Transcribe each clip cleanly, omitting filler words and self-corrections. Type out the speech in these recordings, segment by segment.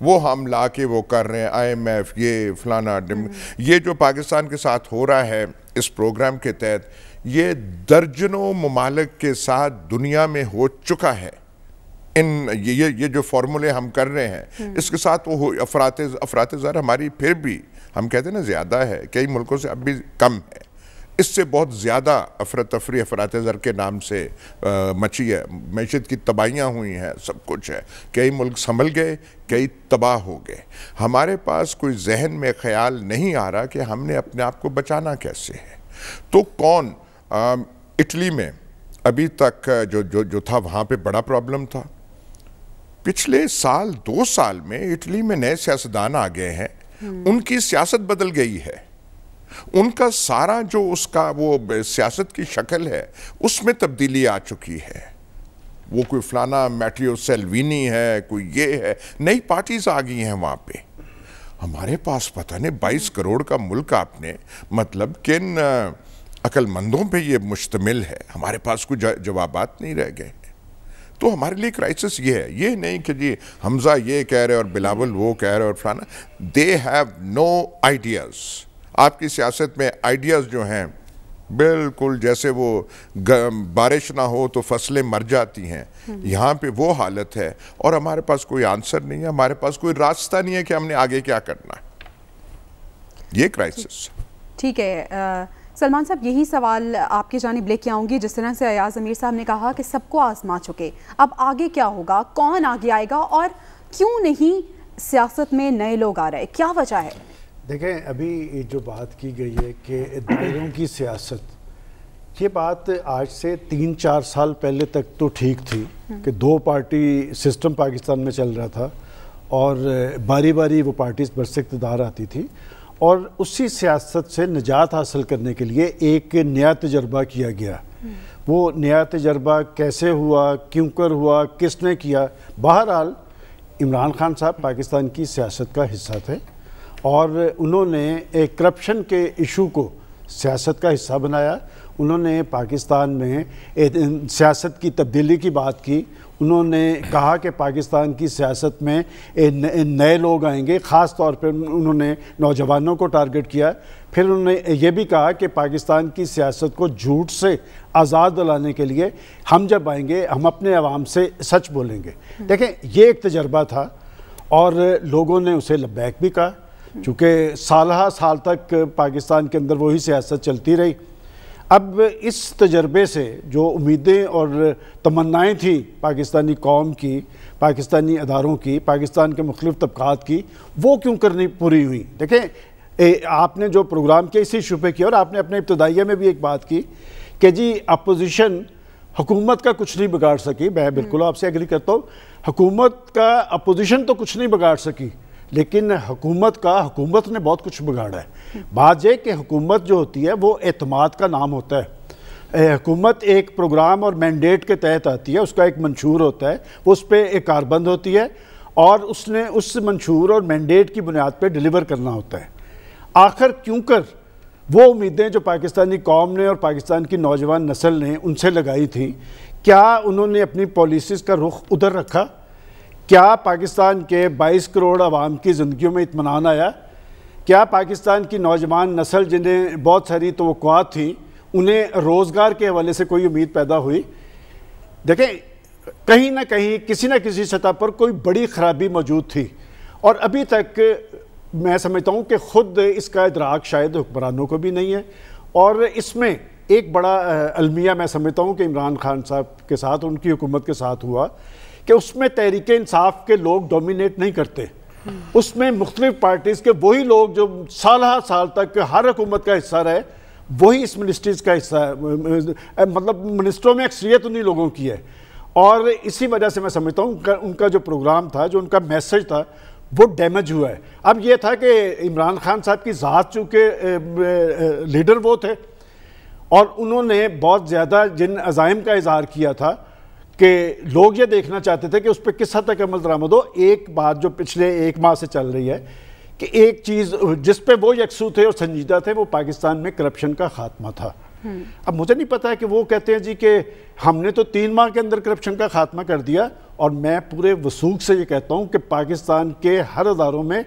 وہ ہم لا کے وہ کر رہے ہیں IMF یہ فلانا یہ جو پاکستان کے ساتھ ہو رہا ہے اس پروگرام کے تحت یہ درجنوں ممالک کے ساتھ دنیا میں ہو چکا ہے. یہ جو فارمولے ہم کر رہے ہیں اس کے ساتھ وہ افراط زر ہماری پھر بھی ہم کہتے ہیں نا زیادہ ہے, کئی ملکوں سے اب بھی کم ہے. اس سے بہت زیادہ افراتفری افراط زر کے نام سے مچی ہے, معیشت کی تباہیاں ہوئی ہیں, سب کچھ ہے. کئی ملک سنبھل گئے, کئی تباہ ہو گئے. ہمارے پاس کوئی ذہن میں خیال نہیں آ رہا کہ ہم نے اپنے آپ کو بچانا کیسے ہے. تو کون اٹلی میں ابھی تک جو تھا وہاں پہ بڑا پرابلم تھا. پچھلے سال 2 سال میں اٹلی میں نئے سیاستدان آ گئے ہیں, ان کی سیاست بدل گئی ہے. ان کا سارا جو اس کا وہ سیاست کی شکل ہے اس میں تبدیلی آ چکی ہے. وہ کوئی فلانا میٹریو سیلوینی ہے, کوئی یہ ہے, نئی پارٹیز آ گئی ہیں وہاں پہ. ہمارے پاس پتہ نہیں 22 کروڑ کا ملک آپ نے مطلب کن عقل مندوں پہ یہ مشتمل ہے. ہمارے پاس کوئی جوابات نہیں رہ گئے. تو ہمارے لیے کرائسس یہ ہے, یہ نہیں کہ جی حمزہ یہ کہہ رہے اور بلاول وہ کہہ رہے اور فلانا. They have no ideas. آپ کی سیاست میں آئیڈیاز جو ہیں بالکل جیسے وہ بارش نہ ہو تو فصلیں مر جاتی ہیں, یہاں پہ وہ حالت ہے. اور ہمارے پاس کوئی آنسر نہیں ہے, ہمارے پاس کوئی راستہ نہیں ہے کہ ہم نے آگے کیا کرنا ہے. یہ کرائسس. ٹھیک ہے سلمان صاحب, یہی سوال آپ کی جانب لے کے آؤں گی. جس طرح سے ایاز امیر صاحب نے کہا کہ سب کو آزما چکے, اب آگے کیا ہوگا, کون آگے آئے گا اور کیوں نہیں سیاست میں نئے لوگ آ رہے, کیا وجہ ہے؟ دیکھیں ابھی جو بات کی گئی ہے کہ دائروں کی سیاست, یہ بات آج سے 3-4 سال پہلے تک تو ٹھیک تھی کہ 2 پارٹی سسٹم پاکستان میں چل رہا تھا اور باری باری وہ پارٹیز برس اقتدار آتی تھی, اور اسی سیاست سے نجات حاصل کرنے کے لیے ایک نیا تجربہ کیا گیا. وہ نیا تجربہ کیسے ہوا, کیوں کر ہوا, کس نے کیا, بہرحال عمران خان صاحب پاکستان کی سیاست کا حصہ تھے اور انہوں نے ایک کرپشن کے ایشو کو سیاست کا حصہ بنایا. انہوں نے پاکستان میں سیاست کی تبدیلی کی بات کی. انہوں نے کہا کہ پاکستان کی سیاست میں نئے لوگ آئیں گے, خاص طور پہ انہوں نے نوجوانوں کو ٹارگٹ کیا. پھر انہوں نے یہ بھی کہا کہ پاکستان کی سیاست کو جھوٹ سے آزاد دلانے کے لیے ہم جب آئیں گے ہم اپنے عوام سے سچ بولیں گے. دیکھیں یہ ایک تجربہ تھا اور لوگوں نے اسے لبیک بھی کہا, چونکہ سالہ سال تک پاکستان کے اندر وہی سیاست چلتی رہی. اب اس تجربے سے جو امیدیں اور تمنائیں تھیں پاکستانی قوم کی, پاکستانی اداروں کی, پاکستان کے مختلف طبقات کی, وہ کیوں کرنی پوری ہوئی. دیکھیں آپ نے جو پروگرام کے اسی ایشو پہ کیا اور آپ نے اپنے ابتدائیہ میں بھی ایک بات کی کہ جی اپوزیشن حکومت کا کچھ نہیں بگاڑ سکی. میں بالکل آپ سے ایگری کرتا ہوں, حکومت کا اپوزیشن تو کچھ نہیں بگاڑ سکی, لیکن حکومت نے بہت کچھ بگاڑا ہے. بات یہ کہ حکومت جو ہوتی ہے وہ اعتماد کا نام ہوتا ہے. حکومت ایک پروگرام اور مینڈیٹ کے تحت آتی ہے, اس کا ایک منشور ہوتا ہے, وہ اس پہ ایک کاربند ہوتی ہے اور اس نے اس منشور اور مینڈیٹ کی بنیاد پہ ڈیلیور کرنا ہوتا ہے. آخر کیوں کر وہ امیدیں جو پاکستانی قوم نے اور پاکستان کی نوجوان نسل نے ان سے لگائی تھی, کیا انہوں نے اپنی پالیسیز کا رخ ادھر رکھا؟ کیا پاکستان کے 22 کروڑ عوام کی زندگیوں میں اطمینان آیا؟ کیا پاکستان کی نوجوان نسل جنہیں بہت ساری توقعات تھیں انہیں روزگار کے حوالے سے کوئی امید پیدا ہوئی؟ دیکھیں کہیں نہ کہیں کسی نہ کسی سطح پر کوئی بڑی خرابی موجود تھی اور ابھی تک میں سمجھتا ہوں کہ خود اس کا ادراک شاید حکمرانوں کو بھی نہیں ہے. اور اس میں ایک بڑا المیہ میں سمجھتا ہوں کہ عمران خان صاحب کے ساتھ ان کی حکومت کے ساتھ ہوا کہ اس میں تحریک انصاف کے لوگ ڈومینیٹ نہیں کرتے. اس میں مختلف پارٹیز کے وہی لوگ جو سالہ سال تک ہر حکومت کا حصہ رہے وہی اس منسٹریز کا حصہ ہے, مطلب منسٹروں میں اکثریت انہی لوگوں کی ہے. اور اسی وجہ سے میں سمجھتا ہوں کہ ان کا جو پروگرام تھا, جو ان کا میسج تھا, وہ ڈیمیج ہوا ہے. اب یہ تھا کہ عمران خان صاحب کی ذات چونکہ لیڈر وہ تھے اور انہوں نے بہت زیادہ جن عزائم کا اظہار کیا تھا کہ لوگ یہ دیکھنا چاہتے تھے کہ اس پہ کس حد تک عمل درآمد ہو. ایک بات جو پچھلے 1 ماہ سے چل رہی ہے کہ ایک چیز جس پہ وہ یکسو تھے اور سنجیدہ تھے وہ پاکستان میں کرپشن کا خاتمہ تھا. اب مجھے نہیں پتا ہے کہ وہ کہتے ہیں جی کہ ہم نے تو 3 ماہ کے اندر کرپشن کا خاتمہ کر دیا، اور میں پورے وثوق سے یہ کہتا ہوں کہ پاکستان کے ہر اداروں میں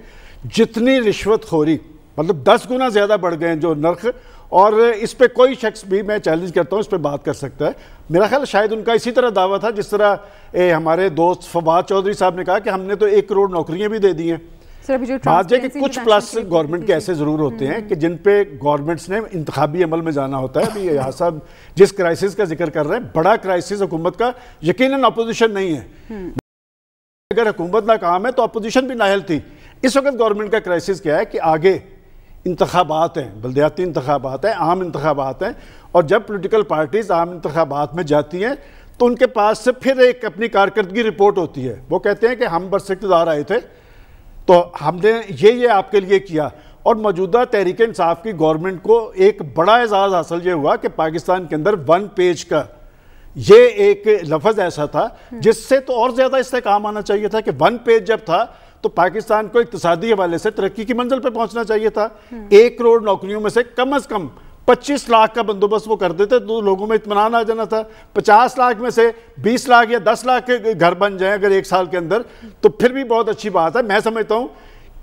جتنی رشوت خوری، مطلب 10 گنا زیادہ بڑھ گئے ہیں جو نرخ، اور اس پہ کوئی شخص بھی، میں چیلنج کرتا ہوں، اس پہ بات کر سکتا ہے۔ میرا خیال شاید ان کا اسی طرح دعویٰ تھا جس طرح ہمارے دوست فواد چودھری صاحب نے کہا کہ ہم نے تو 1 کروڑ نوکریاں بھی دے دی ہیں۔ بات یہ کہ کچھ پلس گورنمنٹ کے ایسے ضرور ہوتے ہیں کہ جن پہ گورنمنٹس نے انتخابی عمل میں جانا ہوتا ہے۔ ابھی یہاں صاحب جس کرائسس کا ذکر کر رہے ہیں، بڑا کرائسس حکومت کا یقیناً اپوزیشن نہیں ہے۔ اگر حکومت ناکام ہے تو اپوزیشن بھی نااہل تھی۔ اس وقت گورنمنٹ کا کرائسس کیا ہے کہ آگے انتخابات ہیں، بلدیاتی انتخابات ہیں، عام انتخابات ہیں، اور جب پولیٹیکل پارٹیز عام انتخابات میں جاتی ہیں تو ان کے پاس سے پھر ایک اپنی کارکردگی رپورٹ ہوتی ہے۔ وہ کہتے ہیں کہ ہم برس اقتدار آئے تھے تو ہم نے یہ آپ کے لیے کیا، اور موجودہ تحریک انصاف کی گورنمنٹ کو ایک بڑا اعزاز حاصل یہ ہوا کہ پاکستان کے اندر 1 پیج کا یہ ایک لفظ ایسا تھا جس سے تو اور زیادہ استحکام آنا چاہیے تھا کہ 1 پیج جب تھا تو پاکستان کو اقتصادی حوالے سے ترقی کی منزل پہ پہنچنا چاہیے تھا۔ 1 کروڑ نوکریوں میں سے کم از کم 25 لاکھ کا بندوبست وہ کر دیتے تو لوگوں میں اطمینان آ جانا تھا۔ 50 لاکھ میں سے 20 لاکھ یا 10 لاکھ کے گھر بن جائیں اگر 1 سال کے اندر تو پھر بھی بہت اچھی بات ہے۔ میں سمجھتا ہوں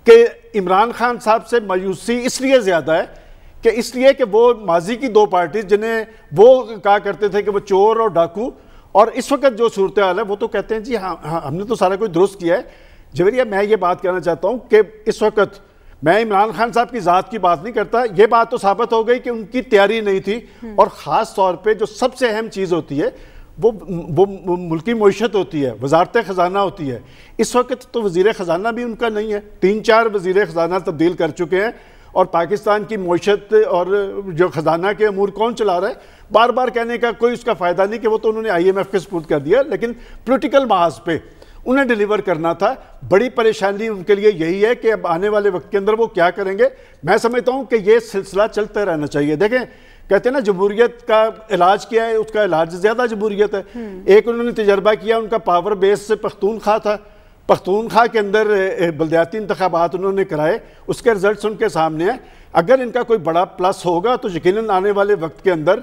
کہ عمران خان صاحب سے مایوسی اس لیے زیادہ ہے کہ اس لیے کہ وہ ماضی کی 2 پارٹیز جنہیں وہ کہا کرتے تھے کہ وہ چور اور ڈاکو، اور اس وقت جو صورتحال ہے وہ تو کہتے ہیں جی ہم نے تو سارا کچھ درست کیا ہے۔ جویریہ، میں یہ بات کہنا چاہتا ہوں کہ اس وقت میں عمران خان صاحب کی ذات کی بات نہیں کرتا، یہ بات تو ثابت ہو گئی کہ ان کی تیاری نہیں تھی، اور خاص طور پہ جو سب سے اہم چیز ہوتی ہے وہ ملکی معیشت ہوتی ہے، وزارت خزانہ ہوتی ہے۔ اس وقت تو وزیر خزانہ بھی ان کا نہیں ہے، 3-4 وزیر خزانہ تبدیل کر چکے ہیں، اور پاکستان کی معیشت اور جو خزانہ کے امور کون چلا رہا ہے، بار بار کہنے کا کوئی اس کا فائدہ نہیں کہ وہ تو انہوں نے IMF کے سپرد کر دیا، لیکن پولیٹیکل محاذ پہ انہیں ڈیلیور کرنا تھا۔ بڑی پریشانی ان کے لیے یہی ہے کہ اب آنے والے وقت کے اندر وہ کیا کریں گے۔ میں سمجھتا ہوں کہ یہ سلسلہ چلتا رہنا چاہیے۔ دیکھیں، کہتے ہیں نا جمہوریت کا علاج کیا ہے، اس کا علاج زیادہ جمہوریت ہے۔ ایک انہوں نے تجربہ کیا، ان کا پاور بیس سے پختونخوا تھا، پختونخوا کے اندر بلدیاتی انتخابات انہوں نے کرائے، اس کے رزلٹس ان کے سامنے ہیں۔ اگر ان کا کوئی بڑا پلس ہوگا تو یقیناً آنے والے وقت کے اندر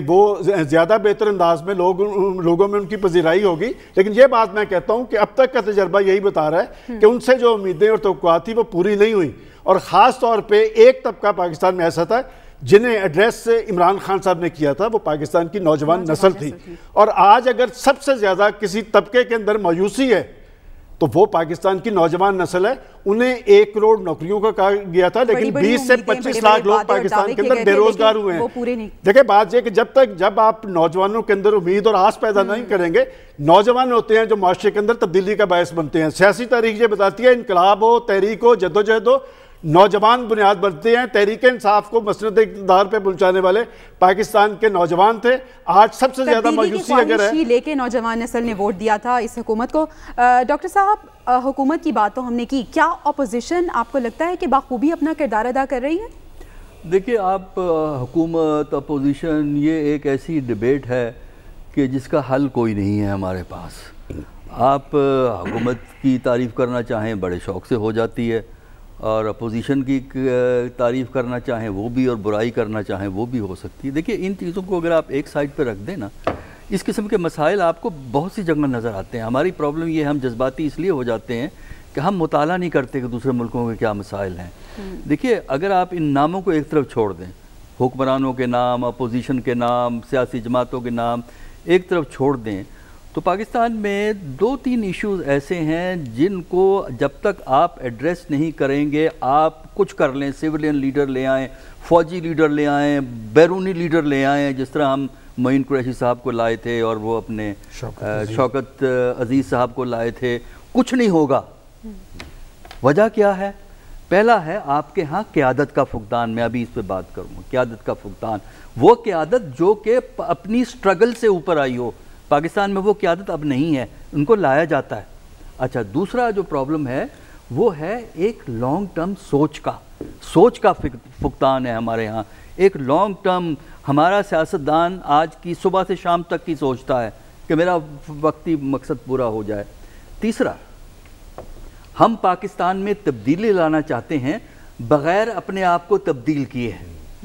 وہ زیادہ بہتر انداز میں لوگوں میں ان کی پذیرائی ہوگی۔ لیکن یہ بات میں کہتا ہوں کہ اب تک کا تجربہ یہی بتا رہا ہے کہ ان سے جو امیدیں اور توقعات تھی وہ پوری نہیں ہوئی، اور خاص طور پہ ایک طبقہ پاکستان میں ایسا تھا جنہیں ایڈریس عمران خان صاحب نے کیا تھا، وہ پاکستان کی نوجوان نسل تھی۔ اور آج اگر سب سے زیادہ کسی طبقے کے اندر مایوسی ہے تو وہ پاکستان کی نوجوان نسل ہے۔ انہیں 1 کروڑ نوکریوں کا کہا گیا تھا، لیکن 20 سے 25 لاکھ لوگ پاکستان کے اندر بے روزگار ہوئے ہیں۔ دیکھیں، بات یہ کہ جب آپ نوجوانوں کے اندر امید اور آس پیدا نہیں کریں گے، نوجوان ہوتے ہیں جو معاشرے کے اندر تبدیلی کا باعث بنتے ہیں۔ سیاسی تاریخ یہ بتاتی ہے انقلاب ہو، تحریک ہو، جدوجہد ہو، نوجوان بنیاد بنتے ہیں۔ تحریک انصاف کو مسند اقتدار پہ پہنچانے والے پاکستان کے نوجوان تھے۔ آج سب سے زیادہ مایوسی اگر ہے لے کے نوجوان نسل نے ووٹ دیا تھا اس حکومت کو۔ ڈاکٹر صاحب، حکومت کی بات تو ہم نے کی، کیا اپوزیشن آپ کو لگتا ہے کہ بخوبی اپنا کردار ادا کر رہی ہے؟ دیکھیے، آپ حکومت اپوزیشن یہ ایک ایسی ڈیبیٹ ہے کہ جس کا حل کوئی نہیں ہے ہمارے پاس۔ آپ حکومت کی تعریف کرنا چاہیں بڑے شوق سے ہو جاتی ہے، اور اپوزیشن کی تعریف کرنا چاہیں وہ بھی، اور برائی کرنا چاہیں وہ بھی ہو سکتی ہے۔ دیکھیے، ان چیزوں کو اگر آپ ایک سائڈ پہ رکھ دیں نا، اس قسم کے مسائل آپ کو بہت سی جگہ نظر آتے ہیں۔ ہماری پرابلم یہ ہے، ہم جذباتی اس لیے ہو جاتے ہیں کہ ہم مطالعہ نہیں کرتے کہ دوسرے ملکوں کے کیا مسائل ہیں۔ دیکھیے، اگر آپ ان ناموں کو ایک طرف چھوڑ دیں، حکمرانوں کے نام، اپوزیشن کے نام، سیاسی جماعتوں کے نام ایک طرف چھوڑ دیں، تو پاکستان میں 2-3 ایشوز ایسے ہیں جن کو جب تک آپ ایڈریس نہیں کریں گے، آپ کچھ کر لیں، سیولین لیڈر لے آئیں، فوجی لیڈر لے آئیں، بیرونی لیڈر لے آئیں، جس طرح ہم معین قریشی صاحب کو لائے تھے اور وہ اپنے شوکت عزیز صاحب کو لائے تھے، کچھ نہیں ہوگا۔ وجہ کیا ہے؟ پہلا ہے آپ کے ہاں قیادت کا فقدان۔ میں ابھی اس پہ بات کروں، قیادت کا فقدان، وہ قیادت جو کہ اپنی سٹرگل سے اوپر آئی ہو۔ پاکستان میں وہ قیادت اب نہیں ہے، ان کو لایا جاتا ہے۔ اچھا، دوسرا جو پرابلم ہے وہ ہے ایک لانگ ٹرم سوچ کا فقدان ہے ہمارے ہاں۔ ایک لانگ ٹرم، ہمارا سیاستدان آج کی صبح سے شام تک کی سوچتا ہے کہ میرا وقتی مقصد پورا ہو جائے۔ تیسرا، ہم پاکستان میں تبدیلی لانا چاہتے ہیں بغیر اپنے آپ کو تبدیل کیے ہیں۔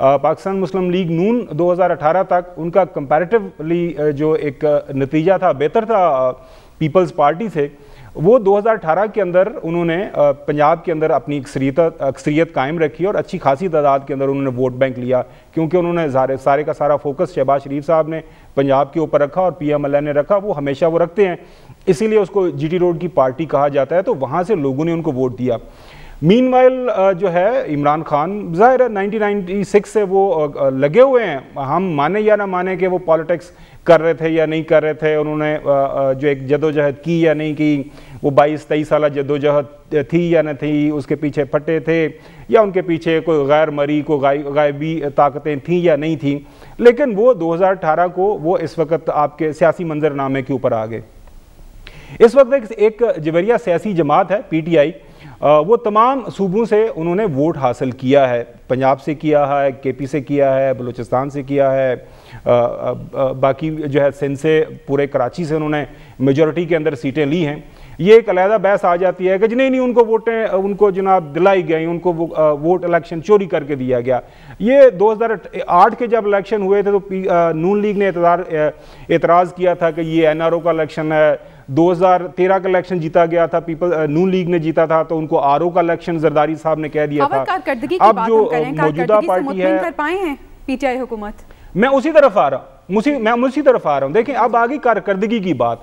پاکستان مسلم لیگ نون 2018 تک ان کا کمپیریٹیولی جو ایک نتیجہ تھا بہتر تھا پیپلز پارٹی سے. وہ 2018 کے اندر انہوں نے پنجاب کے اندر اپنی اکثریت قائم رکھی اور اچھی خاصی تعداد کے اندر انہوں نے ووٹ بینک لیا, کیونکہ انہوں نے سارے کا سارا فوکس شہباز شریف صاحب نے پنجاب کے اوپر رکھا اور پی ایم ایل اے نے رکھا. وہ ہمیشہ وہ رکھتے ہیں, اسی لیے اس کو جی ٹی روڈ کی پارٹی کہا جاتا ہے. تو وہاں سے لوگوں نے ان کو ووٹ دیا. مین وائل جو ہے عمران خان ظاہر ہے 1996 سے وہ لگے ہوئے ہیں, ہم مانیں یا نہ مانیں کہ وہ پالیٹکس کر رہے تھے یا نہیں کر رہے تھے, انہوں نے جو ایک جدوجہد کی یا نہیں کی, وہ 22-23 سالہ جدوجہد تھی یا نہ تھی, اس کے پیچھے پھٹے تھے یا ان کے پیچھے کوئی غیر مرئی کوئی غائبی طاقتیں تھیں یا نہیں تھیں, لیکن وہ 2018 کو وہ اس وقت آپ کے سیاسی منظرنامے کے اوپر آ گئے. اس وقت ایک جویریہ سیاسی جماعت ہے پی ٹی آئی, وہ تمام صوبوں سے انہوں نے ووٹ حاصل کیا ہے. پنجاب سے کیا ہے, کے پی سے کیا ہے, بلوچستان سے کیا ہے, باقی جو ہے سندھ سے, پورے کراچی سے انہوں نے میجورٹی کے اندر سیٹیں لی ہیں. یہ ایک علیحدہ بحث آ جاتی ہے کہ نہیں ان کو ووٹیں ان کو جناب دلائی گئی, ان کو ووٹ الیکشن چوری کر کے دیا گیا. یہ 2008 کے جب الیکشن ہوئے تھے تو نون لیگ نے اعتراض کیا تھا کہ یہ این آر او کا الیکشن ہے. 2013 کا الیکشن جیتا گیا تھا, نون لیگ نے جیتا تھا, تو ان کو آر او کا الیکشن زرداری صاحب نے کہہ دیا تھا. اب جو موجودہ پارٹی ہے, کر پائے ہیں پی ٹی آئی حکومت, میں اسی طرف آ رہا ہوں. دیکھیں اب آگئی کارکردگی کی بات.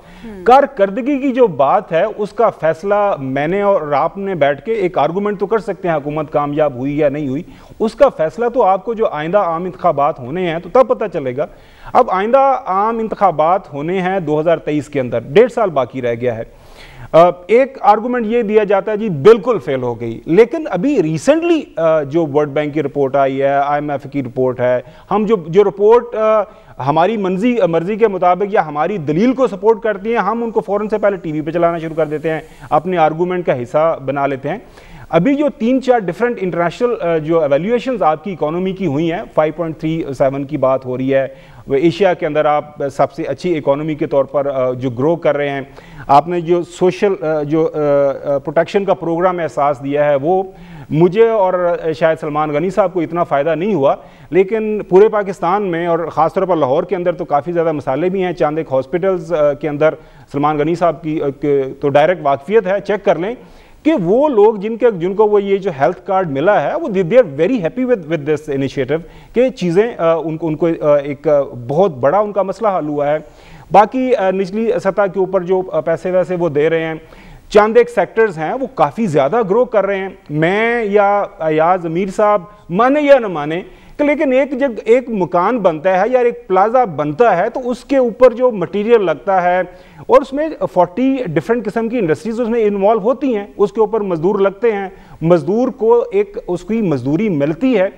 کارکردگی کی جو بات ہے اس کا فیصلہ میں نے اور آپ نے بیٹھ کے ایک آرگومنٹ تو کر سکتے ہیں حکومت کامیاب ہوئی یا نہیں ہوئی, اس کا فیصلہ تو آپ کو جو آئندہ عام انتخابات ہونے ہیں تو تب پتہ چلے گا. اب آئندہ عام انتخابات ہونے ہیں 2023 کے اندر, 1.5 سال باقی رہ گیا ہے. ایک آرگومنٹ یہ دیا جاتا ہے جی بالکل فیل ہو گئی, لیکن ابھی ریسنٹلی جو ورلڈ بینک کی رپورٹ آئی ہے, آئی ایم ایف کی رپورٹ ہے, ہم جو رپورٹ ہماری مرضی کے مطابق یا ہماری دلیل کو سپورٹ کرتی ہیں, ہم ان کو فوراً سے پہلے ٹی وی پہ چلانا شروع کر دیتے ہیں, اپنے آرگومنٹ کا حصہ بنا لیتے ہیں. ابھی جو 3-4 ڈیفرنٹ انٹرنیشنل جو ایویلیویشنز آپ کی اکانومی کی ہوئی ہیں, 5.37 کی بات ہو رہی ہے. وہ ایشیا کے اندر آپ سب سے اچھی اکانومی کے طور پر جو گرو کر رہے ہیں. آپ نے جو سوشل جو پروٹیکشن کا پروگرام احساس دیا ہے, وہ مجھے اور شاید سلمان غنی صاحب کو اتنا فائدہ نہیں ہوا, لیکن پورے پاکستان میں اور خاص طور پر لاہور کے اندر تو کافی زیادہ مسائل بھی ہیں. چاند ایک ہاسپٹلز کے اندر سلمان غنی صاحب کی تو ڈائریکٹ واقفیت ہے, چیک کر لیں کہ وہ لوگ جن کو وہ یہ جو ہیلتھ کارڈ ملا ہے, وہ they are very happy with this initiative کہ چیزیں ان کو ایک بہت بڑا ان کا مسئلہ حل ہوا ہے. باقی نچلی سطح کے اوپر جو پیسے ویسے وہ دے رہے ہیں, چند ایک سیکٹرز ہیں وہ کافی زیادہ گرو کر رہے ہیں. میں یا ایاز امیر صاحب مانے یا نہ مانے, لیکن ایک مکان بنتا ہے یا ایک پلازا بنتا ہے تو اس کے اوپر جو مٹیریل لگتا ہے, اور اس میں 40 ڈیفرنٹ قسم کی انڈسٹریز اس میں انوالو ہوتی ہیں, اس کے اوپر مزدور لگتے ہیں, مزدور کو ایک اس کی مزدوری ملتی ہے.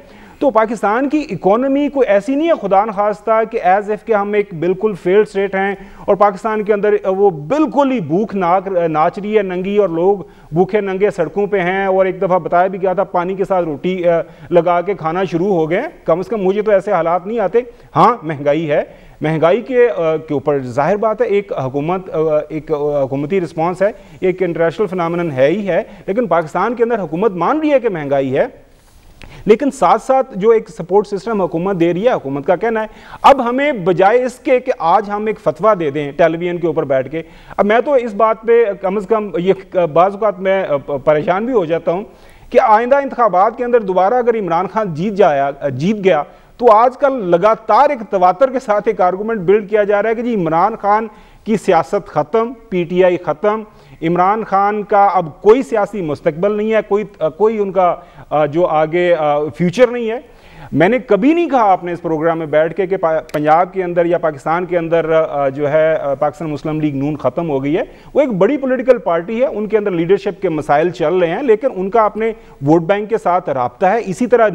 تو پاکستان کی اکانومی کوئی ایسی نہیں ہے خدا نخواستہ کہ ایز ایف کہ ہم ایک بالکل فیلڈ اسٹیٹ ہیں اور پاکستان کے اندر وہ بالکل ہی بھوک ناچ رہی ہے ننگی, اور لوگ بھوکے ننگے سڑکوں پہ ہیں. اور ایک دفعہ بتایا بھی گیا تھا پانی کے ساتھ روٹی لگا کے کھانا شروع ہو گئے. کم از کم مجھے تو ایسے حالات نہیں آتے. ہاں مہنگائی ہے, مہنگائی کے اوپر ظاہر بات ہے ایک حکومتی رسپانس ہے, ایک انٹرنیشنل فنامنن ہے ہی ہے, لیکن پاکستان کے اندر حکومت مان رہی ہے کہ مہنگائی ہے, لیکن ساتھ ساتھ جو ایک سپورٹ سسٹم حکومت دے رہی ہے. حکومت کا کہنا ہے اب ہمیں بجائے اس کے کہ آج ہم ایک فتویٰ دے دیں ٹیلی ویژن کے اوپر بیٹھ کے, اب میں تو اس بات پہ کم از کم یہ بعض اوقات میں پریشان بھی ہو جاتا ہوں کہ آئندہ انتخابات کے اندر دوبارہ اگر عمران خان جیت گیا تو آج کل لگاتار ایک تواتر کے ساتھ ایک آرگومنٹ بلڈ کیا جا رہا ہے کہ جی عمران خان کی سیاست ختم, پی ٹی آئی ختم, عمران خان کا اب کوئی سیاسی مستقبل نہیں ہے, کوئی ان کا جو آگے فیوچر نہیں ہے. میں نے کبھی نہیں کہا آپ نے اس پروگرام میں بیٹھ کے کہ پنجاب کے اندر یا پاکستان کے اندر جو ہے پاکستان مسلم لیگ نون ختم ہو گئی ہے. وہ ایک بڑی پولیٹیکل پارٹی ہے, ان کے اندر لیڈرشپ کے مسائل چل رہے ہیں, لیکن ان کا اپنے ووٹ بینک کے ساتھ رابطہ ہے. اسی طرح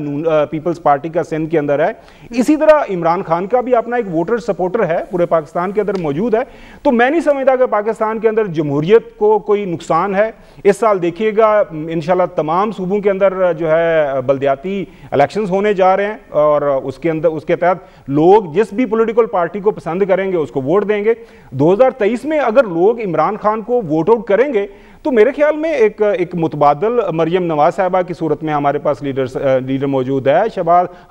پیپلز پارٹی کا سندھ کے اندر ہے, اسی طرح عمران خان کا بھی اپنا ایک ووٹر سپورٹر ہے پورے پاکستان کے اندر موجود ہے. تو میں نہیں سمجھتا کہ پاکستان کے اندر جمہوریت کو کوئی نقصان ہے. اس سال دیکھیے گا انشاءاللہ تمام صوبوں کے اندر جو ہے بلدیاتی الیکشنز ہونے جا رہے ہیں, اور اس کے تحت لوگ جس بھی پولیٹیکل پارٹی کو پسند کریں گے اس کو ووٹ دیں گے. 2023 میں اگر لوگ عمران خان کو ووٹ آؤٹ کریں گے تو میرے خیال میں ایک متبادل مریم نواز صاحبہ کی صورت میں ہمارے پاس لیڈر موجود ہے،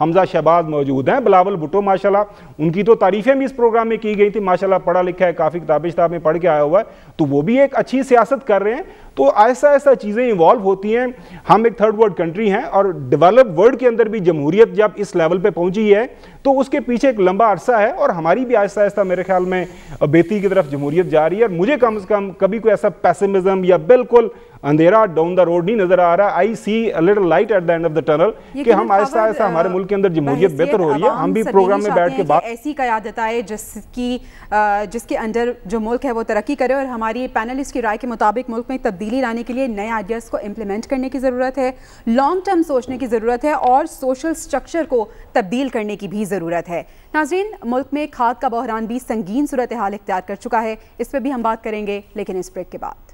حمزہ شہباز موجود ہیں، بلاول بھٹو ماشاءاللہ، ان کی تو تعریفیں بھی اس پروگرام میں کی گئی تھی، ماشاءاللہ پڑھا لکھا ہے، کافی کتاب میں پڑھ کے آیا ہوا ہے، تو وہ بھی ایک اچھی سیاست کر رہے ہیں. تو ایسا ایسا چیزیں ایوالو ہوتی ہیں. ہم ایک تھرڈ ورلڈ کنٹری ہیں اور ڈیولپ ورلڈ کے اندر بھی جمہوریت جب اس لیول پہ پہنچی ہے تو اس کے پیچھے ایک لمبا عرصہ ہے، اور ہماری بھی آہستہ آہستہ میرے خیال میں بہتری کی طرف جمہوریت جا رہی ہے. اور مجھے کم از کم کبھی کوئی ایسا پیسمزم یا بالکل اندھیرا ڈاؤن دا روڈ نہیں نظر آ رہا. I see a little light at the end of the tunnel کہ ہم آہستہ آہستہ ہمارے ملک کے اندر جمہوریت بہتر ہو رہی ہے. ہم بھی پروگرام میں بیٹھ کے بات ایسی قیادت آئے جس کے اندر جو ملک ہے وہ ترقی کرے، اور ہماری پینلسٹ کی رائے کے مطابق ملک میں تبدیلی لانے کے لیے نئے آئیڈیاز کو امپلیمنٹ کرنے کی ضرورت ہے، لانگ ٹرم سوچنے کی ضرورت ہے، اور سوشل سٹرکچر کو تبدیل کرنے کی بھی ضرورت ہے. ناظرین، ملک میں کھاد کا بحران بھی سنگین صورتحال اختیار کر چکا ہے، اس پہ بھی ہم بات کریں گے لیکن اس بریک کے بعد.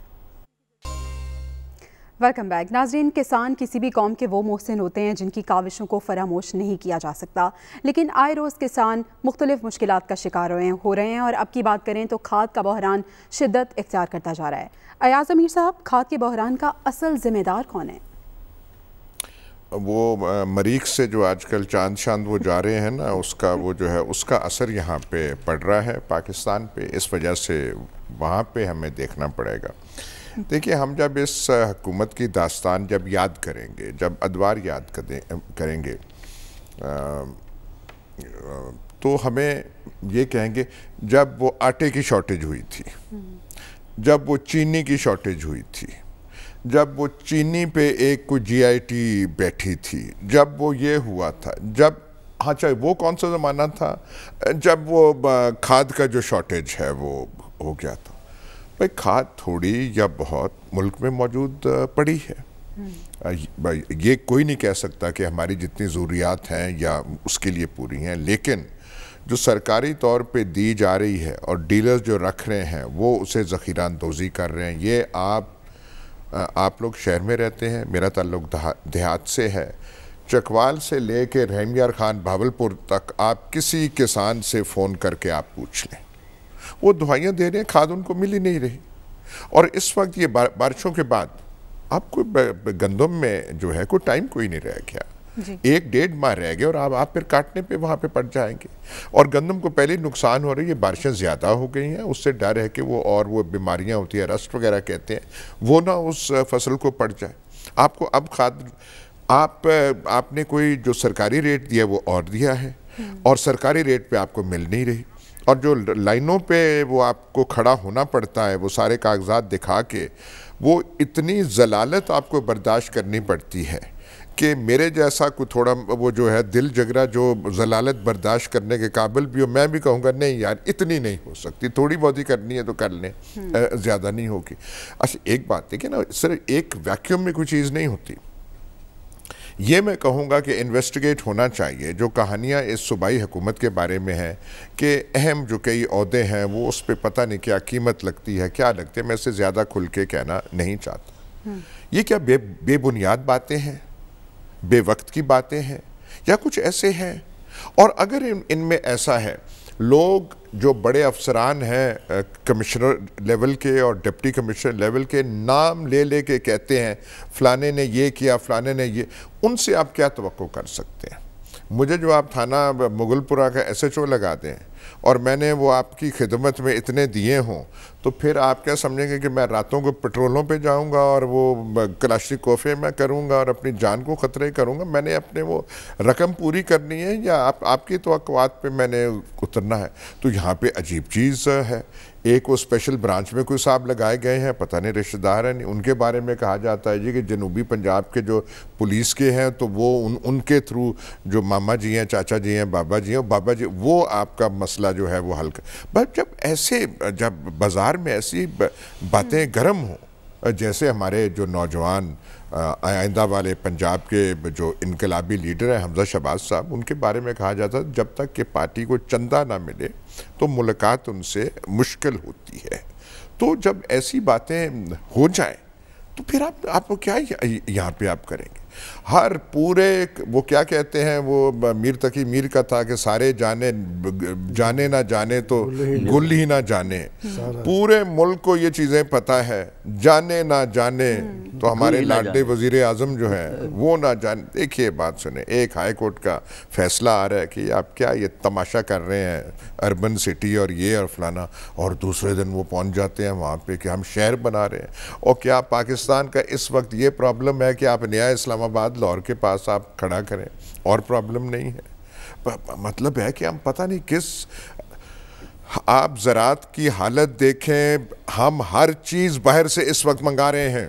Welcome back. ناظرین، کسان کسی بھی قوم کے وہ محسن ہوتے ہیں جن کی کاوشوں کو فراموش نہیں کیا جا سکتا، لیکن آئے روز کسان مختلف مشکلات کا شکار ہو رہے ہیں، اور اب کی بات کریں تو کھاد کا بحران شدت اختیار کرتا جا رہا ہے. ایاز امیر صاحب، کھاد کے بحران کا اصل ذمہ دار کون ہے؟ وہ مریخ سے جو آج کل چاند وہ جا رہے ہیں نا، اس کا وہ جو ہے اس کا اثر یہاں پہ پڑ رہا ہے پاکستان پہ. اس وجہ سے وہاں پہ ہمیں دیکھنا پڑے گا. دیکھیے، ہم جب اس حکومت کی داستان جب یاد کریں گے، جب ادوار یاد کریں گے تو ہمیں یہ کہیں گے جب وہ آٹے کی شارٹیج ہوئی تھی، جب وہ چینی کی شارٹیج ہوئی تھی، جب وہ چینی پہ ایک کوئی جی آئی ٹی بیٹھی تھی، جب وہ یہ ہوا تھا، جب چاہے وہ کون سا زمانہ تھا جب وہ کھاد کا جو شارٹیج ہے وہ ہو گیا تھا. بھائی، کھاد تھوڑی یا بہت ملک میں موجود پڑی ہے. یہ کوئی نہیں کہہ سکتا کہ ہماری جتنی ضروریات ہیں یا اس کے لیے پوری ہیں، لیکن جو سرکاری طور پہ دی جا رہی ہے اور ڈیلرز جو رکھ رہے ہیں وہ اسے ذخیرہ اندوزی کر رہے ہیں. یہ آپ لوگ شہر میں رہتے ہیں، میرا تعلق دیہات سے ہے. چکوال سے لے کے رحیم یار خان بھاولپور تک آپ کسی کسان سے فون کر کے آپ پوچھ لیں، وہ دعائیاں دے رہے ہیں، کھاد ان کو مل ہی نہیں رہی. اور اس وقت یہ بارشوں کے بعد آپ کو گندم میں جو ہے کوئی ٹائم کوئی نہیں رہ گیا. 1-1.5 ماہ رہ گئے اور آپ پھر کاٹنے پہ وہاں پہ پڑ جائیں گے. اور گندم کو پہلے نقصان ہو رہی ہے، بارشیں زیادہ ہو گئی ہیں، اس سے ڈر ہے کہ وہ بیماریاں ہوتی ہیں، رسٹ وغیرہ کہتے ہیں، وہ نہ اس فصل کو پڑ جائے. آپ کو اب کھاد آپ نے کوئی جو سرکاری ریٹ دیا وہ اور دیا ہے، اور سرکاری ریٹ پہ آپ کو مل نہیں رہی. اور جو لائنوں پہ وہ آپ کو کھڑا ہونا پڑتا ہے، وہ سارے کاغذات دکھا کے، وہ اتنی ضلالت آپ کو برداشت کرنی پڑتی ہے کہ میرے جیسا کوئی تھوڑا وہ جو ہے دل جگرا جو ضلالت برداشت کرنے کے قابل بھی ہو، میں بھی کہوں گا نہیں یار اتنی نہیں ہو سکتی، تھوڑی بہت ہی کرنی ہے تو کر لیں، زیادہ نہیں ہوگی. اچھا، ایک بات دیکھیں نا، صرف ایک ویکیوم میں کوئی چیز نہیں ہوتی. یہ میں کہوں گا کہ انویسٹیگیٹ ہونا چاہیے. جو کہانیاں اس صوبائی حکومت کے بارے میں ہیں کہ اہم جو کئی عہدے ہیں وہ اس پہ پتہ نہیں کیا قیمت لگتی ہے، کیا لگتے ہیں، میں اس سے زیادہ کھل کے کہنا نہیں چاہتا. یہ کیا بے بنیاد باتیں ہیں، بے وقت کی باتیں ہیں، یا کچھ ایسے ہیں؟ اور اگر ان میں ایسا ہے، لوگ جو بڑے افسران ہیں کمشنر لیول کے اور ڈپٹی کمشنر لیول کے، نام لے کے کہتے ہیں فلانے نے یہ کیا، فلانے نے یہ، ان سے آپ کیا توقع کر سکتے ہیں؟ مجھے جو آپ تھانہ مغل پورہ کا ایس ایچ او لگا دیں اور میں نے وہ آپ کی خدمت میں اتنے دیے ہوں، تو پھر آپ کیا سمجھیں گے کہ میں راتوں کو پیٹرولوں پہ جاؤں گا اور وہ کلاشی کوفے میں کروں گا اور اپنی جان کو خطرے کروں گا؟ میں نے اپنے وہ رقم پوری کرنی ہے یا آپ کی توقعات پہ میں نے اترنا ہے؟ تو یہاں پہ عجیب چیز ہے. ایک وہ اسپیشل برانچ میں کوئی صاحب لگائے گئے ہیں، پتہ نہیں رشتہ دار ہیں، ان کے بارے میں کہا جاتا ہے جی کہ جنوبی پنجاب کے جو پولیس کے ہیں تو وہ ان کے تھرو جو ماما جی ہیں، چاچا جی ہیں، بابا جی ہیں، بابا جی وہ آپ کا مسئلہ جو ہے وہ حل کر. بس جب بازار میں ایسی باتیں گرم ہوں، جیسے ہمارے جو نوجوان آئندہ والے پنجاب کے جو انقلابی لیڈر ہیں حمزہ شہباز صاحب، ان کے بارے میں کہا جاتا ہے جب تک کہ پارٹی کو چندہ نہ ملے تو ملاقات ان سے مشکل ہوتی ہے. تو جب ایسی باتیں ہو جائیں تو پھر آپ کو کیا یہاں پہ آپ کریں گے؟ ہر پورے وہ کیا کہتے ہیں وہ میر تقی میر کا تھا کہ سارے جانے نہ جانے تو گل ہی نہ جانے. پورے ملک کو یہ چیزیں پتہ ہے, جانے نہ جانے تو ہمارے لاڈلے وزیر اعظم جو ہیں وہ نہ جانے. دیکھیے بات سنیں, ایک ہائی کورٹ کا فیصلہ آ رہا ہے کہ آپ کیا یہ تماشا کر رہے ہیں اربن سٹی اور یہ اور فلانا, اور دوسرے دن وہ پہنچ جاتے ہیں وہاں پہ کہ ہم شہر بنا رہے ہیں. اور کیا پاکستان کا اس وقت یہ پرابلم ہے کہ آپ نیا اسلام آباد لاہور کے پاس آپ کھڑا کریں, اور پرابلم نہیں ہے؟ مطلب ہے کہ ہم پتہ نہیں کس, آپ زراعت کی حالت دیکھیں, ہم ہر چیز باہر سے اس وقت منگا رہے ہیں.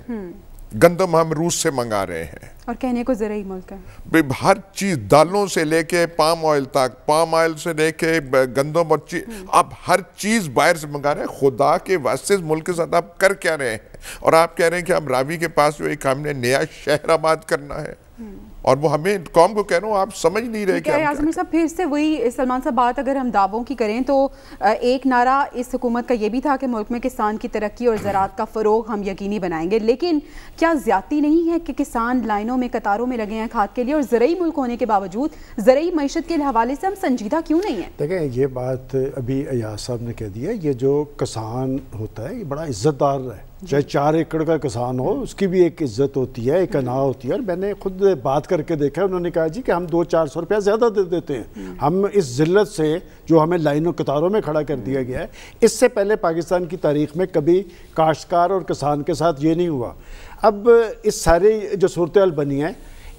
گندم ہم روس سے منگا رہے ہیں, اور کہنے کو زرعی ملک ہے. ہر چیز دالوں سے لے کے پام آئل تک, پام آئل سے لے کے گندم اور اب ہر چیز باہر سے منگا رہے ہیں. خدا کے واسطے ملک کے ساتھ آپ کر کیا رہے ہیں؟ اور آپ کہہ رہے ہیں کہ ہم راوی کے پاس جو ایک ہم نے نیا شہر آباد کرنا ہے, اور وہ ہمیں قوم کو کہہ رہا ہوں آپ سمجھ نہیں رہے کہ اعظم صاحب پھر سے وہی سلمان صاحب بات اگر ہم دعووں کی کریں تو ایک نعرہ اس حکومت کا یہ بھی تھا کہ ملک میں کسان کی ترقی اور زراعت کا فروغ ہم یقینی بنائیں گے, لیکن کیا زیادتی نہیں ہے کہ کسان لائنوں میں قطاروں میں لگے ہیں کھاد کے لیے, اور زرعی ملک ہونے کے باوجود زرعی معیشت کے حوالے سے ہم سنجیدہ کیوں نہیں ہیں؟ دیکھیں یہ بات ابھی ایاز صاحب نے کہہ دیا, یہ جو کسان ہوتا ہے یہ بڑا عزت دار ہے, چاہے 4 ایکڑ کا کسان ہو اس کی بھی ایک عزت ہوتی ہے, ایک انا ہوتی ہے. اور میں نے خود بات کر کے دیکھا, انہوں نے کہا جی کہ ہم 200-400 روپیہ زیادہ دے دیتے ہیں. ہم اس ذلت سے جو ہمیں لائنوں قطاروں میں کھڑا کر دیا گیا ہے, اس سے پہلے پاکستان کی تاریخ میں کبھی کاشتکار اور کسان کے ساتھ یہ نہیں ہوا. اب اس ساری جو صورتحال بنی ہے,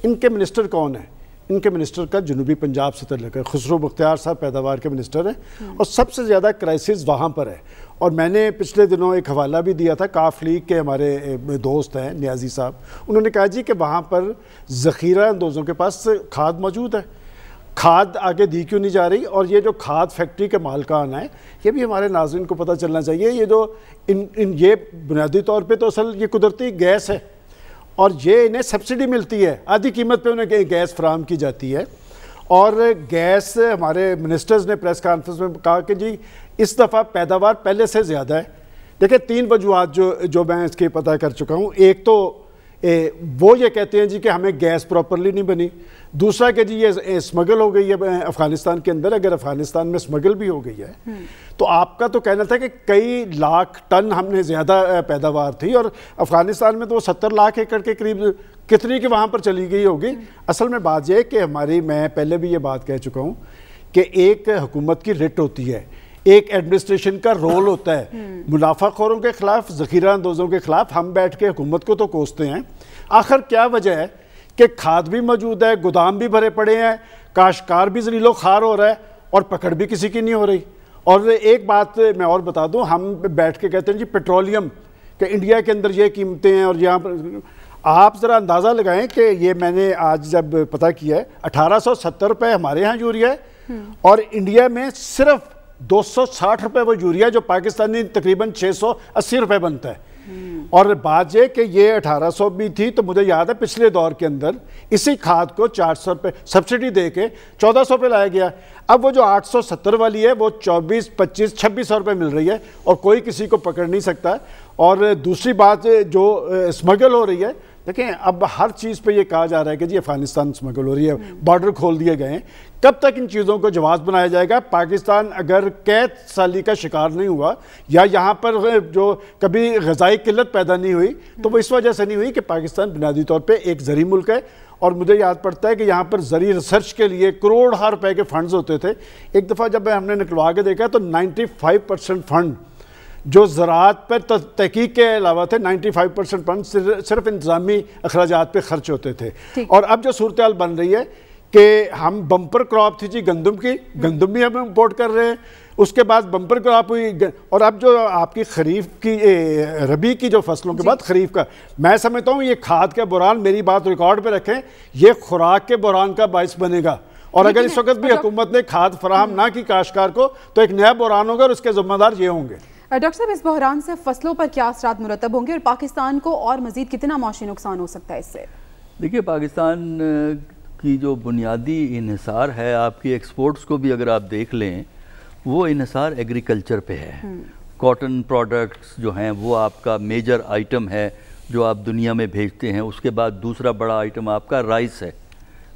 ان کے منسٹر کون ہیں؟ ان کے منسٹر کا جنوبی پنجاب سے تعلق ہے, خسرو بختیار صاحب پیداوار کے منسٹر ہیں, اور سب سے زیادہ کرائسس وہاں پر ہے. اور میں نے پچھلے دنوں ایک حوالہ بھی دیا تھا, کاف لیگ کے ہمارے دوست ہیں نیازی صاحب, انہوں نے کہا جی کہ وہاں پر ذخیرہ اندوزوں کے پاس کھاد موجود ہے, کھاد آگے دی کیوں نہیں جا رہی؟ اور یہ جو کھاد فیکٹری کے مالکان ہیں, یہ بھی ہمارے ناظرین کو پتہ چلنا چاہیے, یہ جو یہ بنیادی طور پہ تو اصل یہ قدرتی گیس ہے, اور یہ انہیں سبسڈی ملتی ہے, آدھی قیمت پہ انہیں گیس فراہم کی جاتی ہے. اور گیس ہمارے منسٹرز نے پریس کانفرنس میں کہا کہ جی اس دفعہ پیداوار پہلے سے زیادہ ہے. دیکھیں 3 وجوہات جو میں اس کے پتہ کر چکا ہوں. ایک تو وہ یہ کہتے ہیں جی کہ ہمیں گیس پراپرلی نہیں بنی, دوسرا کہ جی یہ اسمگل ہو گئی ہے افغانستان کے اندر. اگر افغانستان میں اسمگل بھی ہو گئی ہے تو آپ کا تو کہنا تھا کہ کئی لاکھ ٹن ہم نے زیادہ پیداوار تھی, اور افغانستان میں تو وہ 70 لاکھ ایکڑ کے قریب کتنی کی وہاں پر چلی گئی ہوگی. اصل میں بات یہ ہے کہ میں پہلے بھی یہ بات کہہ چکا ہوں کہ ایک حکومت کی رٹ ہوتی ہے, ایک ایڈمنسٹریشن کا رول ہوتا ہے. منافع خوروں کے خلاف, ذخیرہ اندوزوں کے خلاف ہم بیٹھ کے حکومت کو تو کوستے ہیں. آخر کیا وجہ ہے کہ کھاد بھی موجود ہے, گودام بھی بھرے پڑے ہیں, کاشتکار بھی ذلیل و خوار ہو رہا ہے, اور پکڑ بھی کسی کی نہیں ہو رہی. اور ایک بات میں اور بتا دوں, ہم بیٹھ کے کہتے ہیں جی پیٹرولیم کہ انڈیا کے اندر یہ قیمتیں ہیں, اور یہاں پر آپ ذرا اندازہ لگائیں کہ یہ میں نے آج جب پتہ کیا ہے 1870 روپے ہمارے ہاں یوریا ہے, اور انڈیا میں صرف 260 روپے وہ یوریا جو پاکستانی تقریباً 680 روپے بنتا ہے. اور بات یہ کہ یہ 1800 بھی تھی, تو مجھے یاد ہے پچھلے دور کے اندر اسی کھاد کو 400 روپے سبسڈی دے کے 1400 پہ لایا گیا. اب وہ جو 870 والی ہے وہ 24, 25, 2600 روپے مل رہی ہے, اور کوئی کسی کو پکڑ نہیں سکتا. اور دوسری بات جو اسمگل ہو رہی ہے, دیکھیں اب ہر چیز پہ یہ کہا جا رہا ہے کہ جی افغانستان اسمگل ہو رہی ہے, بارڈر کھول دیے گئے ہیں. کب تک ان چیزوں کو جواز بنایا جائے گا؟ پاکستان اگر قید سالی کا شکار نہیں ہوا, یا یہاں پر جو کبھی غذائی قلت پیدا نہیں ہوئی, تو وہ اس وجہ سے نہیں ہوئی کہ پاکستان بنیادی طور پہ ایک زرعی ملک ہے. اور مجھے یاد پڑتا ہے کہ یہاں پر زرعی ریسرچ کے لیے کروڑ روپے کے فنڈز ہوتے تھے. ایک دفعہ جب ہم نے نکلوا کے دیکھا تو 95% فنڈ جو زراعت پر تحقیق کے علاوہ تھے, 95% فنڈ صرف انتظامی اخراجات پہ خرچ ہوتے تھے. اور اب جو صورتحال بن رہی ہے کہ ہم بمپر کراپ تھی جی گندم کی, گندم بھی ہم امپورٹ کر رہے ہیں, اس کے بعد بمپر کراپ ہوئی, اور اب جو آپ کی خریف کی ربی کی جو فصلوں کے بعد خریف کا, میں سمجھتا ہوں یہ کھاد کا بحران, میری بات ریکارڈ پہ رکھیں, یہ خوراک کے بحران کا باعث بنے گا. اور اگر اس وقت بھی حکومت نے کھاد فراہم نہ کی کاشتکار کو, تو ایک نیا بحران ہوگا, اور اس کے ذمہ دار یہ ہوں گے. ڈاکٹر صاحب اس بحران سے فصلوں پر کیا اثرات مرتب ہوں گے, اور پاکستان کو اور مزید کتنا معاشی نقصان ہو سکتا ہے اس سے؟ دیکھیے پاکستان کی جو بنیادی انحصار ہے, آپ کی ایکسپورٹس کو بھی اگر آپ دیکھ لیں, وہ انحصار ایگریکلچر پہ ہے. کاٹن پروڈکٹس جو ہیں وہ آپ کا میجر آئٹم ہے جو آپ دنیا میں بھیجتے ہیں. اس کے بعد دوسرا بڑا آئٹم آپ کا رائس ہے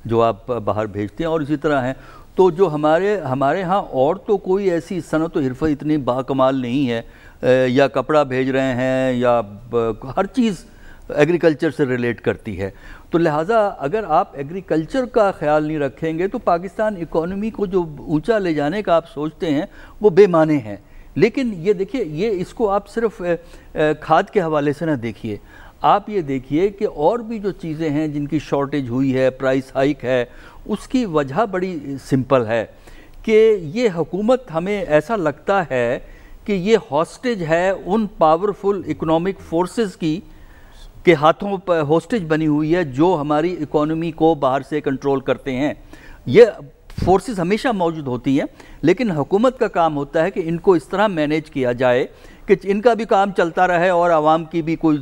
جو آپ باہر بھیجتے ہیں, اور اسی طرح ہیں. تو جو ہمارے ہاں اور تو کوئی ایسی صنعت و حرفت اتنی باکمال نہیں ہے, یا کپڑا بھیج رہے ہیں یا ہر چیز ایگریکلچر سے ریلیٹ کرتی ہے. تو لہٰذا اگر آپ ایگریکلچر کا خیال نہیں رکھیں گے تو پاکستان اکانومی کو جو اونچا لے جانے کا آپ سوچتے ہیں وہ بے معنی ہیں. لیکن یہ دیکھیے, یہ اس کو آپ صرف کھاد کے حوالے سے نہ دیکھیے, آپ یہ دیکھیے کہ اور بھی جو چیزیں ہیں جن کی شارٹیج ہوئی ہے, پرائس ہائیک ہے, اس کی وجہ بڑی سمپل ہے کہ یہ حکومت ہمیں ایسا لگتا ہے کہ یہ ہاسٹیج ہے ان پاورفل اکنامک فورسز کی, کے ہاتھوں پر ہاسٹیج بنی ہوئی ہے جو ہماری اکانومی کو باہر سے کنٹرول کرتے ہیں. یہ فورسز ہمیشہ موجود ہوتی ہیں, لیکن حکومت کا کام ہوتا ہے کہ ان کو اس طرح مینیج کیا جائے کہ ان کا بھی کام چلتا رہے اور عوام کی بھی کوئی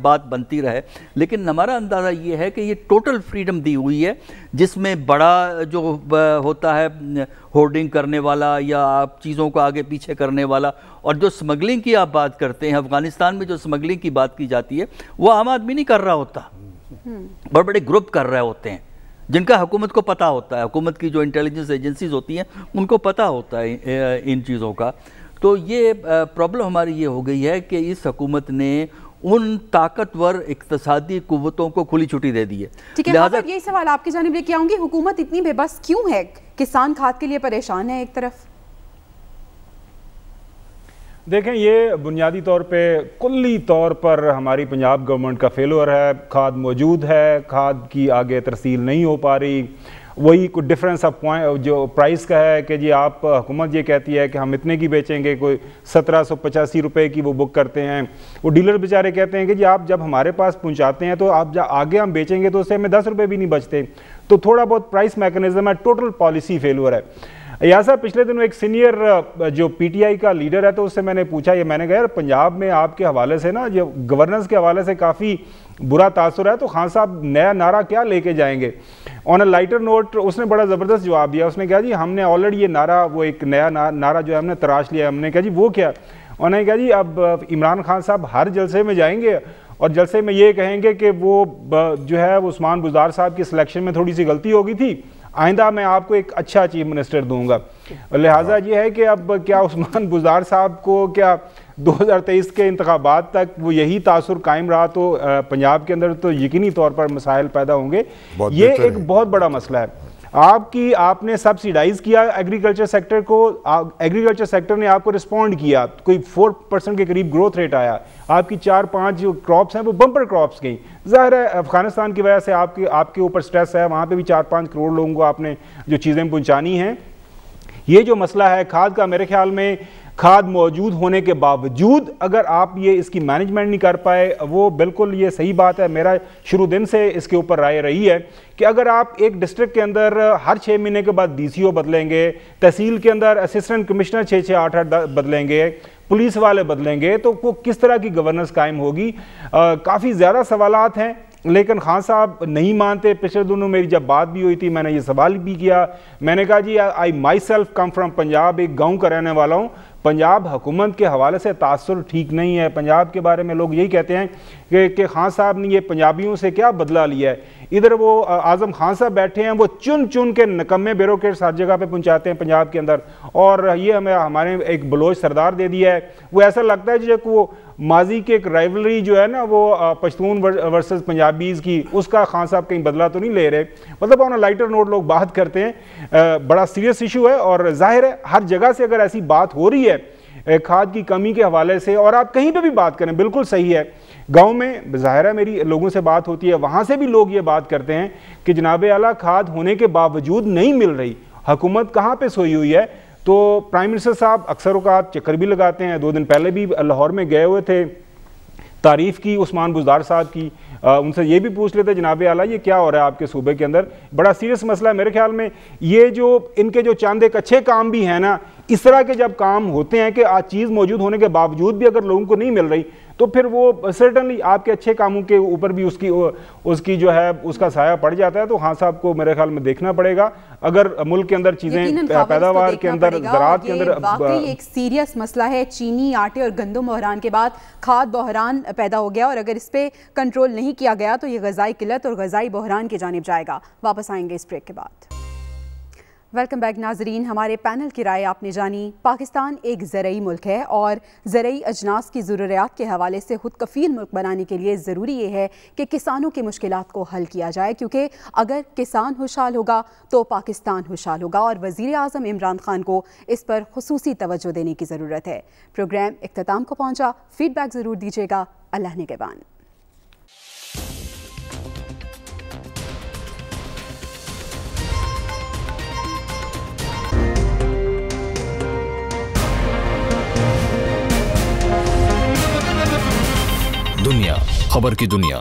بات بنتی رہے. لیکن ہمارا اندازہ یہ ہے کہ یہ ٹوٹل فریڈم دی ہوئی ہے, جس میں بڑا جو ہوتا ہے ہورڈنگ کرنے والا یا آپ چیزوں کو آگے پیچھے کرنے والا, اور جو سمگلنگ کی آپ بات کرتے ہیں, افغانستان میں جو سمگلنگ کی بات کی جاتی ہے وہ عام آدمی نہیں کر رہا ہوتا, بڑے بڑے گروپ کر رہے ہوتے ہیں جن کا حکومت کو پتہ ہوتا ہے, حکومت کی جو انٹیلیجنس ایجنسیز ہوتی ہیں ان کو پتہ ہوتا ہے ان چیزوں کا. تو یہ پرابلم ہماری یہ ہو گئی ہے کہ اس حکومت نے ان طاقتور اقتصادی قوتوں کو کھلی چھٹی دے دی ہے. ٹھیک ہے, یہی سوال آپ کی جانب لے کے آؤں گی, حکومت اتنی بے بس کیوں ہے؟ کسان کھاد کے لیے پریشان ہے ایک طرف. دیکھیں, یہ بنیادی طور پہ کلی طور پر ہماری پنجاب گورنمنٹ کا فیلور ہے. کھاد موجود ہے, کھاد کی آگے ترسیل نہیں ہو پا رہی. وہی کوئی ڈفرینس آف پوائنٹ جو پرائس کا ہے کہ جی آپ حکومت یہ کہتی ہے کہ ہم اتنے کی بیچیں گے, کوئی 1785 روپے کی وہ بک کرتے ہیں, وہ ڈیلر بیچارے کہتے ہیں کہ جی آپ جب ہمارے پاس پہنچاتے ہیں تو آپ آگے ہم بیچیں گے تو اس سے ہمیں 10 روپے بھی نہیں بچتے. تو تھوڑا بہت پرائس میکنزم ہے, ٹوٹل پالیسی فیلور ہے. یا صاحب پچھلے دنوں ایک سینئر جو پی ٹی آئی کا لیڈر ہے تو اس سے میں نے پوچھا, یہ میں نے کہا یار پنجاب میں آپ کے حوالے سے نا جو گورننس کے حوالے سے کافی برا تاثر ہے, تو خان صاحب نیا نعرہ کیا لے کے جائیں گے؟ آن اے لائٹر نوٹ اس نے بڑا زبردست جواب دیا. اس نے کہا جی ہم نے آلریڈی یہ نعرہ, وہ ایک نیا نعرہ جو ہے ہم نے تراش لیا. ہم نے کہا جی وہ کیا؟ انہوں نے کہا جی اب عمران خان صاحب ہر جلسے میں جائیں گے اور جلسے میں یہ کہیں گے کہ وہ جو ہے وہ عثمان بزدار صاحب کی سلیکشن میں تھوڑی سی غلطی ہو گئی تھی, آئندہ میں آپ کو ایک اچھا چیف منسٹر دوں گا. لہٰذا یہ ہے کہ اب کیا عثمان بزدار صاحب کو کیا 2023 کے انتخابات تک وہ یہی تاثر قائم رہا تو پنجاب کے اندر تو یقینی طور پر مسائل پیدا ہوں گے. یہ ایک بہت بڑا مسئلہ ہے. آپ نے سبسیڈائز کیا ایگریکلچر سیکٹر کو, ایگریکلچر سیکٹر نے آپ کو رسپونڈ کیا, کوئی 4% کے قریب گروتھ ریٹ آیا, آپ کی 4-5 جو کراپس ہیں وہ بمپر کراپس گئیں. ظاہر ہے افغانستان کی وجہ سے آپ کے اوپر سٹریس ہے, وہاں پہ بھی 4-5 کروڑ لوگوں کو آپ نے جو چیزیں پہنچانی ہیں. یہ جو مسئلہ ہے کھاد کا, میرے خیال میں کھاد موجود ہونے کے باوجود اگر آپ یہ اس کی مینجمنٹ نہیں کر پائے, وہ بالکل یہ صحیح بات ہے. میرا شروع دن سے اس کے اوپر رائے رہی ہے کہ اگر آپ ایک ڈسٹرکٹ کے اندر ہر 6 مہینے کے بعد ڈی سی او بدلیں گے, تحصیل کے اندر اسسٹنٹ کمشنر 6-8 بدلیں گے, پولیس والے بدلیں گے, تو وہ کس طرح کی گورننس قائم ہوگی؟ کافی زیادہ سوالات ہیں, لیکن خان صاحب نہیں مانتے. پچھلے دنوں میری جب بات بھی ہوئی تھی میں نے یہ سوال بھی کیا, میں نے کہا جی I myself come from Punjab, ایک گاؤں کا رہنے والا ہوں. پنجاب حکومت کے حوالے سے تاثر ٹھیک نہیں ہے. پنجاب کے بارے میں لوگ یہی کہتے ہیں کہ خان صاحب نے یہ پنجابیوں سے کیا بدلہ لیا ہے. ادھر وہ اعظم خان صاحب بیٹھے ہیں, وہ چن کے نکمے بیوروکریٹس ہر جگہ پہ پہنچاتے ہیں پنجاب کے اندر, اور یہ ہمارے ایک بلوچ سردار دے دیا ہے. وہ ایسا لگتا ہے جیسے وہ ماضی کے ایک رائیولری جو ہے نا وہ پشتون ورسز پنجابیز کی, اس کا خان صاحب کہیں بدلہ تو نہیں لے رہے. مطلب آن اے لائٹر نوٹ لوگ بات کرتے ہیں, بڑا سیریس ایشو ہے. اور ظاہر ہے ہر جگہ سے اگر ایسی بات ہو رہی ہے کھاد کی کمی کے حوالے سے, اور آپ کہیں پہ بھی بات کریں بالکل صحیح ہے. گاؤں میں ظاہر ہے میری لوگوں سے بات ہوتی ہے, وہاں سے بھی لوگ یہ بات کرتے ہیں کہ جناب اعلیٰ کھاد ہونے کے باوجود نہیں مل رہی, حکومت کہاں پہ سوئی ہوئی ہے. تو پرائم منسٹر صاحب اکثر اوقات چکر بھی لگاتے ہیں. 2 دن پہلے بھی لاہور میں گئے ہوئے تھے, تعریف کی عثمان بزدار صاحب کی. ان سے یہ بھی پوچھ لیتے جناب اعلیٰ یہ کیا ہو رہا ہے آپ کے صوبے کے اندر, بڑا سیریس مسئلہ ہے. میرے خیال میں یہ جو ان کے جو چاند ایک اچھے کام بھی ہیں نا, اس طرح کے جب کام ہوتے ہیں کہ چیز موجود ہونے کے باوجود بھی اگر لوگوں کو نہیں مل رہی, تو پھر وہ سرٹنلی آپ کے اچھے کاموں کے اوپر بھی اس کی جو ہے اس کا سایہ پڑ جاتا ہے. تو خان صاحب کو میرے خیال میں دیکھنا پڑے گا اگر ملک کے اندر چیزیں پیداوار کے اندر زراعت کے اندر. واقعی ایک سیریس مسئلہ ہے. چینی آٹے اور گندم بحران کے بعد کھاد بحران پیدا ہو گیا اور اگر اس پہ کنٹرول نہیں کیا گیا تو یہ غذائی قلت اور غذائی بحران کی جانب جائے گا. واپس آئیں گے اس بریک کے بعد. ویلکم بیک ناظرین. ہمارے پینل کی رائے آپ نے جانی. پاکستان ایک زرعی ملک ہے اور زرعی اجناس کی ضروریات کے حوالے سے خود کفیل ملک بنانے کے لیے ضروری یہ ہے کہ کسانوں کی مشکلات کو حل کیا جائے کیونکہ اگر کسان خوشحال ہوگا تو پاکستان خوشحال ہوگا اور وزیر اعظم عمران خان کو اس پر خصوصی توجہ دینے کی ضرورت ہے. پروگرام اختتام کو پہنچا. فیڈ بیک ضرور دیجیے گا. اللہ نگہبان. دنیا خبر کی دنیا